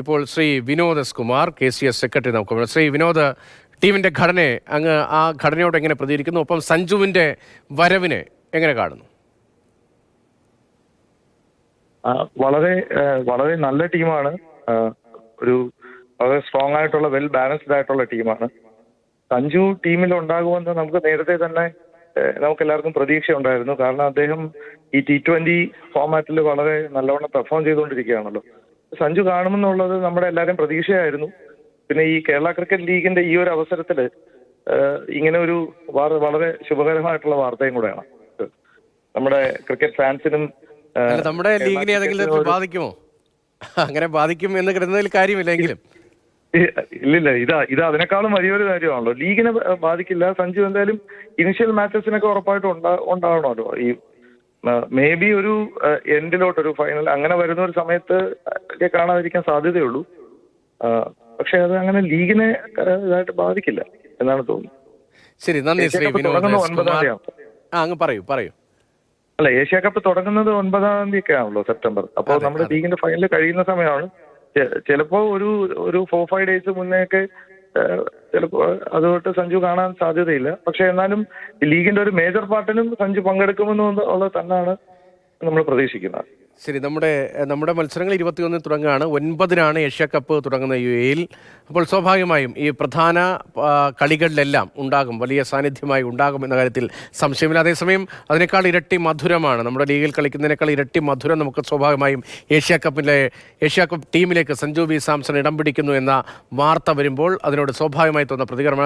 ഇപ്പോൾ Shri Vinod S Kumar KCS secretary നമുക്ക് ശ്രീ വിനോദ്, ടീമിന്റെ ഘടനയെ അങ്ങ് ആ ഘടനയോട് എങ്ങനെ പ്രതികരിക്കുന്നു? ഒപ്പം സഞ്ജുവിന്റെ വരവിനെ എങ്ങനെ കാണുന്നു? വളരെ വളരെ നല്ല ടീമാണ്. ഒരു വളരെ സ്ട്രോങ് ആയിട്ടുള്ള വെൽ ബാലൻസ്ഡ് ആയിട്ടുള്ള ടീമാണ്. സഞ്ജു ടീമിൽ ഉണ്ടാകുമെന്ന് നമുക്ക് നേരത്തെ തന്നെ നമുക്ക് എല്ലാവർക്കും പ്രതീക്ഷ ഉണ്ടായിരുന്നു. കാരണം അദ്ദേഹം ഈ T20 ഫോമാറ്റിൽ വളരെ നല്ലവണ്ണം പെർഫോം ചെയ്തുകൊണ്ടിരിക്കുകയാണല്ലോ. സഞ്ജു കാണുമെന്നുള്ളത് നമ്മുടെ എല്ലാവരും പ്രതീക്ഷയായിരുന്നു. പിന്നെ ഈ കേരള ക്രിക്കറ്റ് ലീഗിന്റെ ഈ ഒരു അവസരത്തിൽ ഇങ്ങനെ ഒരു വളരെ ശുഭകരമായിട്ടുള്ള വാർത്തയും കൂടെയാണ്. നമ്മുടെ ക്രിക്കറ്റ് ഫാൻസിനും നമ്മുടെ ലീഗിനെ ഏതെങ്കിലും ബാധിക്കുമോ? അങ്ങനെ ബാധിക്കും എന്ന് കരുതുന്നതിൽ കാര്യമില്ലെങ്കിലും ഇല്ലില്ല, ഇത് അതിനേക്കാളും വലിയൊരു കാര്യമാണല്ലോ. ലീഗിനെ ബാധിക്കില്ല. സഞ്ജു എന്തായാലും ഇനിഷ്യൽ മാച്ചസിനൊക്കെ ഉറപ്പായിട്ടും ഉണ്ടാവണമല്ലോ. ഈ മേ ബി ഒരു എൻഡിലോട്ട് ഒരു ഫൈനൽ അങ്ങനെ വരുന്ന ഒരു സമയത്ത് ഒക്കെ കാണാതിരിക്കാൻ സാധ്യതയുള്ളൂ. പക്ഷെ അത് അങ്ങനെ ലീഗിനെ ഇതായിട്ട് ബാധിക്കില്ല എന്നാണ് തോന്നുന്നത്. ശരി, നന്ദി ശ്രീ വിനോദ്. അങ്ങ് പറയൂ. അല്ല, ഏഷ്യ കപ്പ് തുടങ്ങുന്നത് 9-ാം തീയതി ഒക്കെ ആണല്ലോ, സെപ്റ്റംബർ. അപ്പോൾ നമ്മുടെ ലീഗിന്റെ ഫൈനൽ കഴിയുന്ന സമയമാണ്. ചിലപ്പോ ഒരു 4-5 ഡേയ്സ് മുന്നേ ഒക്കെ ചിലപ്പോ അതുകൊണ്ട് സഞ്ജു കാണാൻ സാധ്യതയില്ല. പക്ഷെ എന്നാലും ലീഗിന്റെ ഒരു മേജർ പാർട്ടിനും സഞ്ജു പങ്കെടുക്കുമെന്നുള്ളത് തന്നെയാണ് നമ്മൾ പ്രതീക്ഷിക്കുന്നത്. ശരി, നമ്മുടെ മത്സരങ്ങൾ 21 തുടങ്ങുകയാണ്. 9-നാണ് ഏഷ്യ കപ്പ് തുടങ്ങുന്ന UAE-യിൽ. അപ്പോൾ സ്വാഭാവികമായും ഈ പ്രധാന കളികളിലെല്ലാം ഉണ്ടാകും, വലിയ സാന്നിധ്യമായി ഉണ്ടാകും എന്ന കാര്യത്തിൽ സംശയമില്ല. അതേസമയം അതിനേക്കാൾ ഇരട്ടി മധുരമാണ്, നമ്മുടെ ലീഗിൽ കളിക്കുന്നതിനേക്കാൾ ഇരട്ടി മധുരം നമുക്ക് സ്വാഭാവികമായും ഏഷ്യ കപ്പ് ടീമിലേക്ക് സഞ്ജു വി സാംസൺ ഇടം പിടിക്കുന്നു എന്ന വാർത്ത വരുമ്പോൾ അതിനോട് സ്വാഭാവികമായി തോന്നുന്ന പ്രതികരണമാണ്.